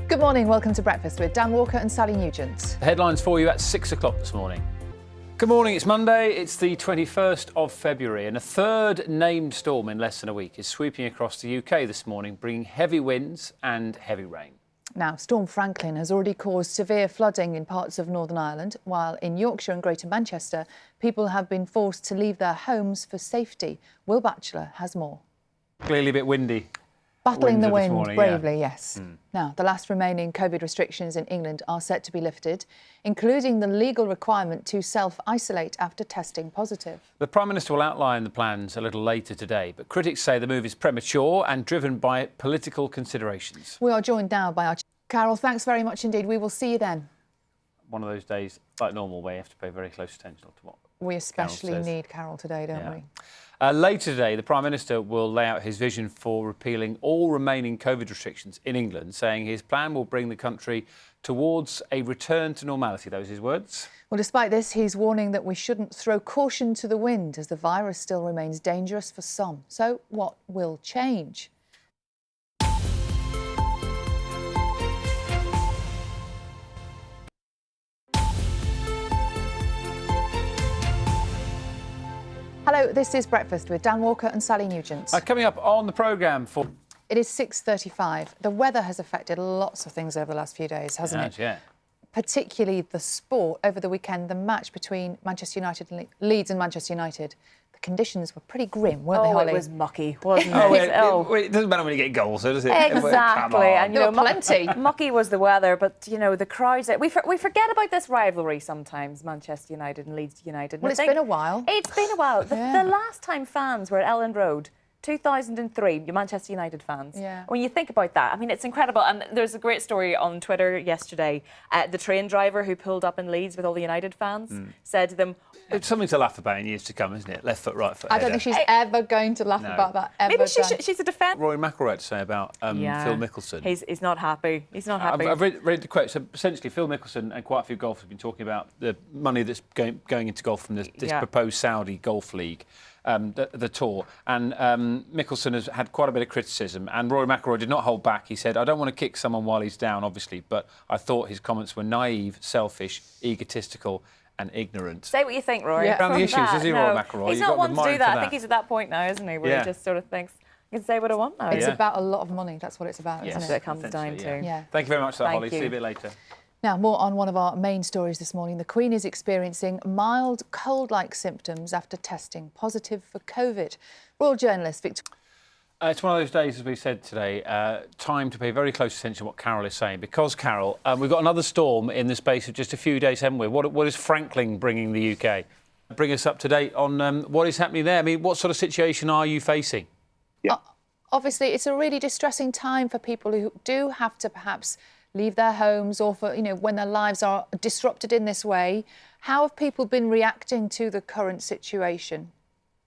Good morning, welcome to Breakfast with Dan Walker and Sally Nugent. The headlines for you at 6 o'clock this morning. Good morning, it's Monday, it's the 21st of February and a third named storm in less than a week is sweeping across the UK this morning, bringing heavy winds and heavy rain. Now, Storm Franklin has already caused severe flooding in parts of Northern Ireland, while in Yorkshire and Greater Manchester, people have been forced to leave their homes for safety. Will Batchelor has more. Clearly a bit windy. Battling the wind morning, bravely, yeah. yes. Now, the last remaining COVID restrictions in England are set to be lifted, including the legal requirement to self-isolate after testing positive. The Prime Minister will outline the plans a little later today, but critics say the move is premature and driven by political considerations. We are joined now by our Carol. Thanks very much indeed. We will see you then. One of those days, like normal, where you have to pay very close attention to what we especially need Carol today, don't we? Later today, the Prime Minister will lay out his vision for repealing all remaining COVID restrictions in England, saying his plan will bring the country towards a return to normality. Those are his words. Well, despite this, he's warning that we shouldn't throw caution to the wind as the virus still remains dangerous for some. So what will change? Hello, this is Breakfast with Dan Walker and Sally Nugent. Coming up on the programme for... It is 6:35. The weather has affected lots of things over the last few days, hasn't it? Yeah. Particularly the sport over the weekend, the match between Manchester United and Leeds and Manchester United. The conditions were pretty grim, weren't they, Holly? It was mucky, wasn't it? It doesn't matter when you get goals, though, does it? Exactly. And, there were plenty. Mucky was the weather, but, you know, the crowds... We forget about this rivalry sometimes, Manchester United and Leeds United. Well, it's been a while. It's been a while. The last time fans were at Elland Road, 2003, Manchester United fans. Yeah. When you think about that, I mean, it's incredible. And there's a great story on Twitter yesterday. The train driver who pulled up in Leeds with all the United fans said to them... It's something to laugh about in years to come, isn't it? Left foot, right foot. I don't think she's ever going to laugh about that, ever. Maybe she's a defender. Rory McIlroy had to say about Phil Mickelson. He's not happy. He's not happy. I've read the quote. So essentially, Phil Mickelson and quite a few golfers have been talking about the money that's going into golf from this proposed Saudi Golf League, the tour. And Mickelson has had quite a bit of criticism. And Rory McIlroy did not hold back. He said, "I don't want to kick someone while he's down, obviously, but I thought his comments were naive, selfish, egotistical and ignorant." Say what you think, Rory. Around the issues, is he, Rory McIlroy? He's not one to do that. I think he's at that point now, isn't he, where he just sort of thinks, I can say what I want now. It's about a lot of money. That's what it's about, isn't it? It comes down to. Yeah. Thank you very much for that, Holly. See you a bit later. Now, more on one of our main stories this morning. The Queen is experiencing mild cold-like symptoms after testing positive for COVID. Royal journalist Victor... It's one of those days, as we said today, time to pay very close attention to what Carol is saying. Because, Carol, we've got another storm in the space of just a few days, haven't we? What is Franklin bringing the UK? Bring us up to date on what is happening there. I mean, what sort of situation are you facing? Yeah. Obviously, it's a really distressing time for people who do have to perhaps leave their homes or for, when their lives are disrupted in this way. How have people been reacting to the current situation?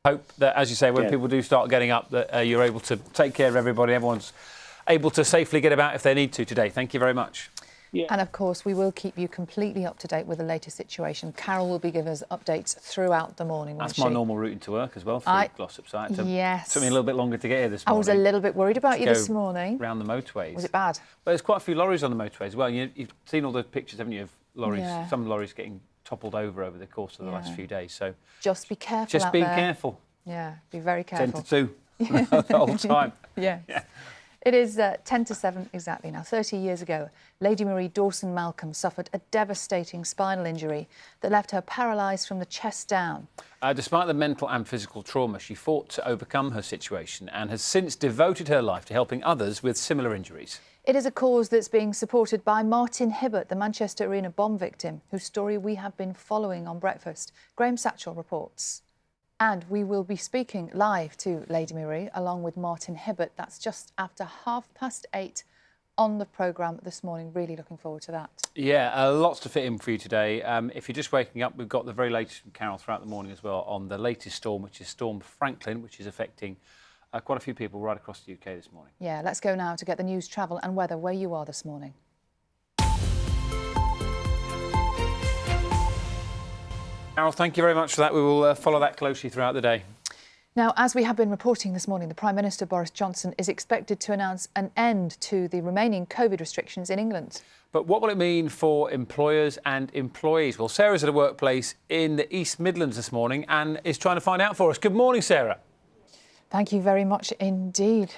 Hope that, as you say, when people do start getting up, that you're able to take care of everybody. Everyone's able to safely get about if they need to today. Thank you very much. Yeah. And, of course, we will keep you completely up to date with the latest situation. Carol will be giving us updates throughout the morning. That's my normal route into work as well, through Glossop site. Yes. It took me a little bit longer to get here this morning. I was a little bit worried about you this morning. Around the motorways. Was it bad? Well, there's quite a few lorries on the motorways as well. You've seen all the pictures, haven't you, of lorries, some lorries getting toppled over the course of the last few days. So just be careful out Just be careful. Yeah, be very careful. 10 to 2 the whole time. Yeah. It is 10 to 7 exactly now. 30 years ago, Lady Marie Dawson-Malcolm suffered a devastating spinal injury that left her paralysed from the chest down. Despite the mental and physical trauma, she fought to overcome her situation and has since devoted her life to helping others with similar injuries. It is a cause that's being supported by Martin Hibbert, the Manchester Arena bomb victim, whose story we have been following on Breakfast. Graham Satchell reports. And we will be speaking live to Lady Marie along with Martin Hibbert. That's just after 8:30 on the programme this morning. Really looking forward to that. Yeah, lots to fit in for you today. If you're just waking up, we've got the very latest from Carol throughout the morning as well on the latest storm, which is Storm Franklin, which is affecting quite a few people right across the UK this morning. Yeah, let's go now to get the news, travel and weather where you are this morning. Carol, thank you very much for that. We will follow that closely throughout the day. Now, as we have been reporting this morning, the Prime Minister Boris Johnson is expected to announce an end to the remaining COVID restrictions in England. But what will it mean for employers and employees? Well, Sarah's at a workplace in the East Midlands this morning and is trying to find out for us. Good morning, Sarah. Thank you very much indeed.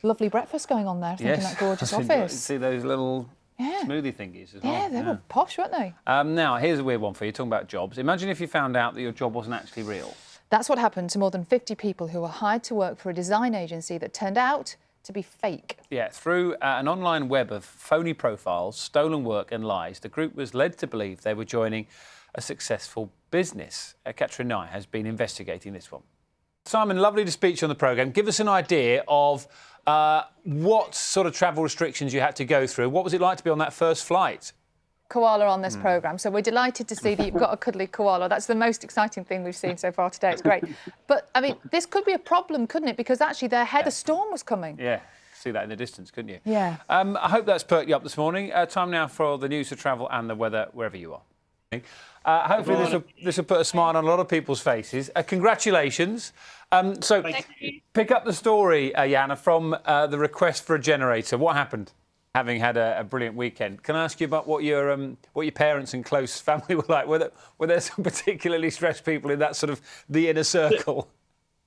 Lovely breakfast going on there, thinking that gorgeous office. See those little smoothie thingies as well. Yeah, they were posh, weren't they? Now, here's a weird one for you, talking about jobs. Imagine if you found out that your job wasn't actually real. That's what happened to more than 50 people who were hired to work for a design agency that turned out to be fake. Yeah, through an online web of phony profiles, stolen work and lies, the group was led to believe they were joining a successful business. Catherine Nye has been investigating this one. Simon, lovely to speak to you on the programme. Give us an idea of what sort of travel restrictions you had to go through. What was it like to be on that first flight? Koala on this programme, so we're delighted to see that you've got a cuddly koala. That's the most exciting thing we've seen so far today. It's great. But, I mean, this could be a problem, couldn't it? Because actually their head, a storm was coming. Yeah, see that in the distance, couldn't you? Yeah. I hope that's perked you up this morning. Time now for the news of travel and the weather wherever you are. Hopefully this will put a smile on a lot of people's faces. Congratulations. So pick up the story, Jana, from the request for a generator. What happened? Having had a brilliant weekend, can I ask you about what your parents and close family were like? Were there some particularly stressed people in that sort of the inner circle?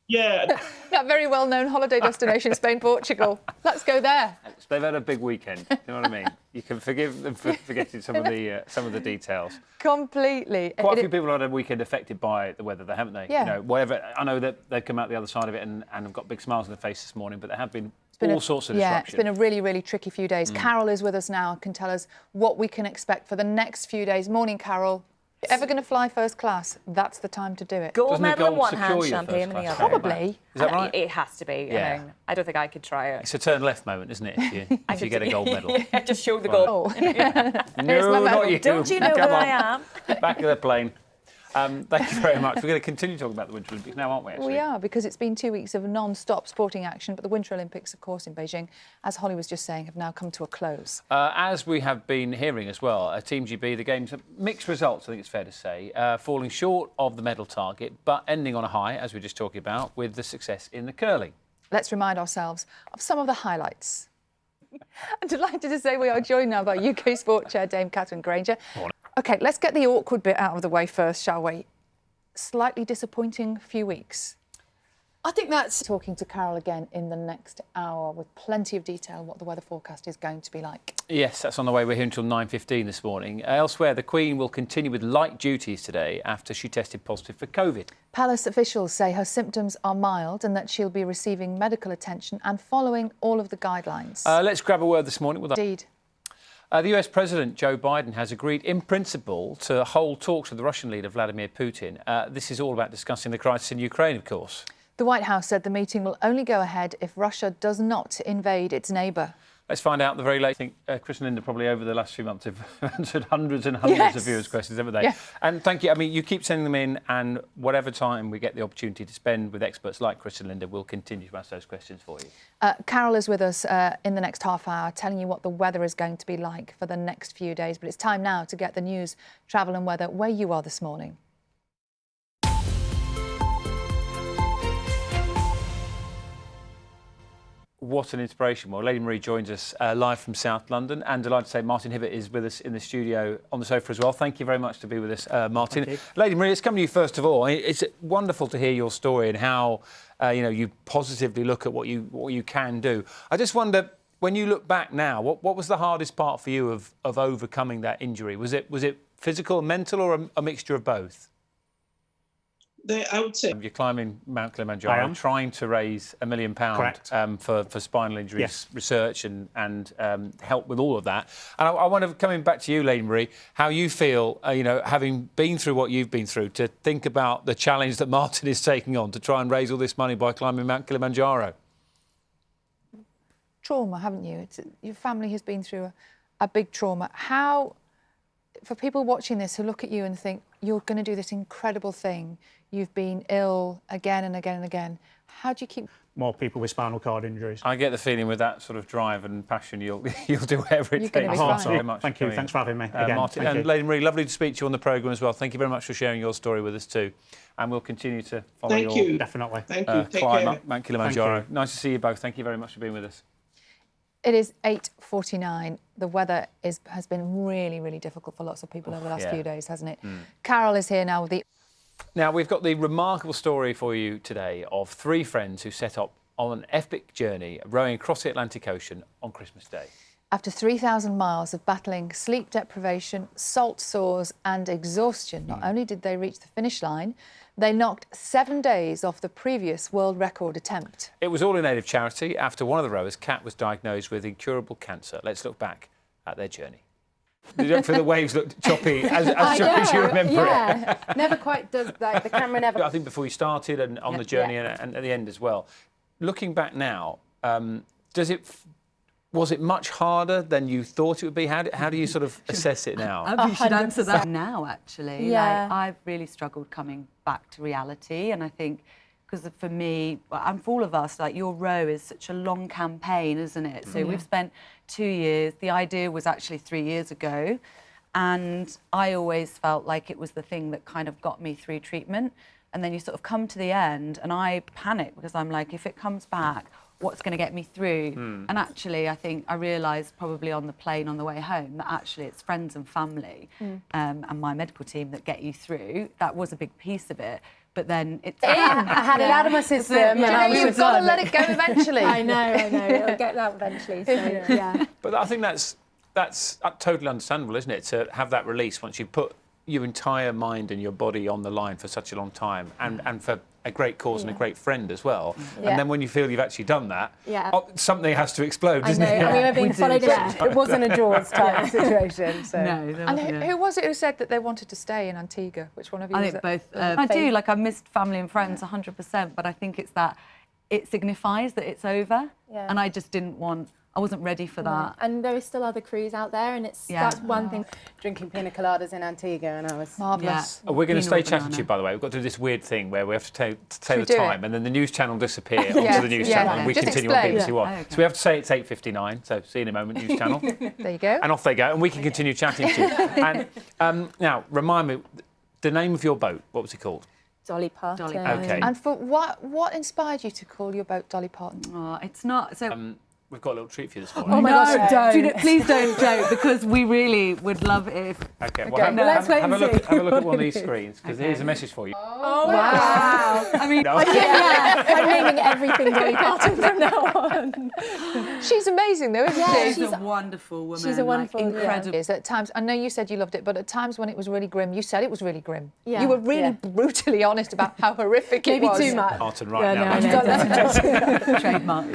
Yeah. That very well-known holiday destination, Spain, Portugal. Let's go there. They've had a big weekend. You know what I mean? You can forgive them for forgetting some of the details. Completely. Quite a few people have had a weekend affected by the weather, haven't they? Yeah. You know, whatever. I know that they've come out the other side of it and have got big smiles on their face this morning, but there have been all sorts of disruption. Yeah, it's been a really, really tricky few days. Carol is with us now and can tell us what we can expect for the next few days. Morning, Carol. If you're ever going to fly first class, that's the time to do it. Gold medal in one hand, champagne in the other. Probably. Is that right? It has to be. Yeah. I mean, I don't think I could try it. It's a turn left moment, isn't it, if you get a gold medal? Just show the goal. Oh, yeah. No, not you. Don't you know who I am? Back of the plane. Thank you very much. We're going to continue talking about the Winter Olympics now, aren't we, actually? We are, because it's been 2 weeks of non-stop sporting action, but the Winter Olympics, of course, in Beijing, as Holly was just saying, have now come to a close. As we have been hearing as well, Team GB, the games, mixed results, I think it's fair to say, falling short of the medal target, but ending on a high, as we were just talking about, with the success in the curling. Let's remind ourselves of some of the highlights. I'm delighted to say we are joined now by UK Sport Chair Dame Catherine Granger. OK, let's get the awkward bit out of the way first, shall we? Slightly disappointing few weeks. I think that's... Talking to Carol again in the next hour with plenty of detail what the weather forecast is going to be like. Yes, that's on the way. We're here until 9:15 this morning. Elsewhere, the Queen will continue with light duties today after she tested positive for COVID. Palace officials say her symptoms are mild and that she'll be receiving medical attention and following all of the guidelines. Let's grab a word this morning with Indeed. The US President Joe Biden has agreed in principle to hold talks with the Russian leader Vladimir Putin. This is all about discussing the crisis in Ukraine, of course. The White House said the meeting will only go ahead if Russia does not invade its neighbour. Let's find out the very late. I think Chris and Linda probably over the last few months have answered hundreds and hundreds of viewers' questions, haven't they? Yeah. And thank you. I mean, you keep sending them in, and whatever time we get the opportunity to spend with experts like Chris and Linda, we'll continue to ask those questions for you. Carol is with us in the next half hour, telling you what the weather is going to be like for the next few days. But it's time now to get the news, travel and weather where you are this morning. What an inspiration. Well, Lady Marie joins us live from South London, and delighted to say Martin Hibbert is with us in the studio on the sofa as well. Thank you very much to be with us, Martin. Lady Marie, it's come to you first of all. It's wonderful to hear your story and how you positively look at what you can do. I just wonder, when you look back now, what was the hardest part for you of overcoming that injury? Was it physical, mental, or a mixture of both? I would say... You're climbing Mount Kilimanjaro, trying to raise £1 million for spinal injuries research and help with all of that. And I wonder, coming back to you, Lady Marie, how you feel, having been through what you've been through, to think about the challenge that Martin is taking on to try and raise all this money by climbing Mount Kilimanjaro. Trauma, haven't you? Your family has been through a big trauma. How, for people watching this who look at you and think, you're going to do this incredible thing, you've been ill again and again and again, how do you keep more people with spinal cord injuries. I get the feeling with that sort of drive and passion, you'll do whatever it You're takes. gonna be fine. Very much. Thank you. Thanks for having me again. Martin. Thank And you. Lady Marie, lovely to speak to you on the programme as well. Thank you very much for sharing your story with us too. And we'll continue to follow Thank your you. Definitely. Thank you. Take climb care. up Mount Kilimanjaro. Thank you. Nice to see you both. Thank you very much for being with us. It is 8:49. The weather has been really, really difficult for lots of people over the last few days, hasn't it? Carol is here now with the... Now, we've got the remarkable story for you today of 3 friends who set up on an epic journey rowing across the Atlantic Ocean on Christmas Day. After 3,000 miles of battling sleep deprivation, salt sores and exhaustion, not only did they reach the finish line, they knocked 7 days off the previous world record attempt. It was all in aid of charity after one of the rowers, Kat, was diagnosed with incurable cancer. Let's look back at their journey. You don't feel the waves looked choppy as choppy as you remember it? Never quite does, like, the camera never... I think before you started and on the journey and at the end as well. Looking back now, was it much harder than you thought it would be? How do you sort of assess it now? I should answer that now, actually. Yeah. Like, I've really struggled coming back to reality, and I think because for me, and for all of us, like, your row is such a long campaign, isn't it? So we've spent 2 years. The idea was actually 3 years ago, and I always felt like it was the thing that kind of got me through treatment. And then you sort of come to the end, and I panic because I'm like, if it comes back, what's going to get me through? And actually, I think I realised probably on the plane on the way home that actually it's friends and family and my medical team that get you through. That was a big piece of it. But then it's... I had it out of my system. And You've got to let it go eventually. I know. It'll get out eventually. So, yeah. But I think that's totally understandable, isn't it? To have that release once you put your entire mind and your body on the line for such a long time, and for a great cause and a great friend as well. Yeah. And then when you feel you've actually done that, Yeah. Something has to explode, I doesn't know. it? I mean, we're being followed around. It wasn't a Jaws type situation. So. No, there And wasn't. who was it who said that they wanted to stay in Antigua? Which one of you I was think it? both. I do. Like, I missed family and friends 100%, but I think it's that it signifies that it's over, Yeah. and I just didn't want... I wasn't ready for that. And there is still other crews out there, and that's one thing. Drinking pina coladas in Antigua, and I was... Marvellous. We're going to Being stay all chatting banana. to you, by the way. We've got to do this weird thing where we have to tell the do time, it? and then the news channel disappear Yeah, onto the news yeah. channel, and we Just continue explain. on BBC One. Oh, okay. So we have to say it's 8:59. So see you in a moment, news channel, There you go. and off they go, and we can continue chatting to you. And now, remind me, the name of your boat. What was it called? Dolly Parton. Dolly Parton. Okay. And for what inspired you to call your boat Dolly Parton? Oh, it's not... So... We've got a little treat for you this morning. Oh my gosh, don't. Do you know, please don't joke, because we really would love it if... Okay, well, let's wait have a and look. see. Have a look at one of these screens, because here's a message for you. Oh, wow. I mean... No. I'm naming everything Dolly Parton from now on. She's amazing, though, isn't she? She's a wonderful woman. she's a wonderful- like, incredible. Is at times, I know you said you loved it, but at times when it was really grim, you said it was really grim. Yeah. You were really brutally honest about how horrific it Maybe was. too much. Martin, right now. Trademark.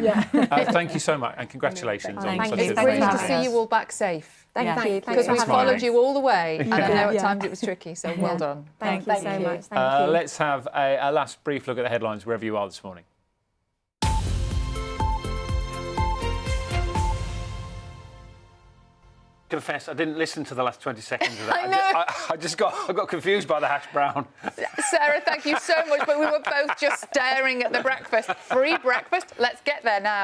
Thank you so much, and congratulations on Thank such you. a It's Thanks brilliant for to having see you all back safe. Thank Yeah. you. Because we Thanks for followed having us. you all the way, and I know at Yeah. times it was tricky, so well done. Thank you so much. Thank you. Let's have a last brief look at the headlines wherever you are this morning. Confess, I didn't listen to the last 20 seconds of that. I know. I got confused by the hash brown. Sarah, thank you so much, but we were both just staring at the breakfast. Free breakfast, let's get there now.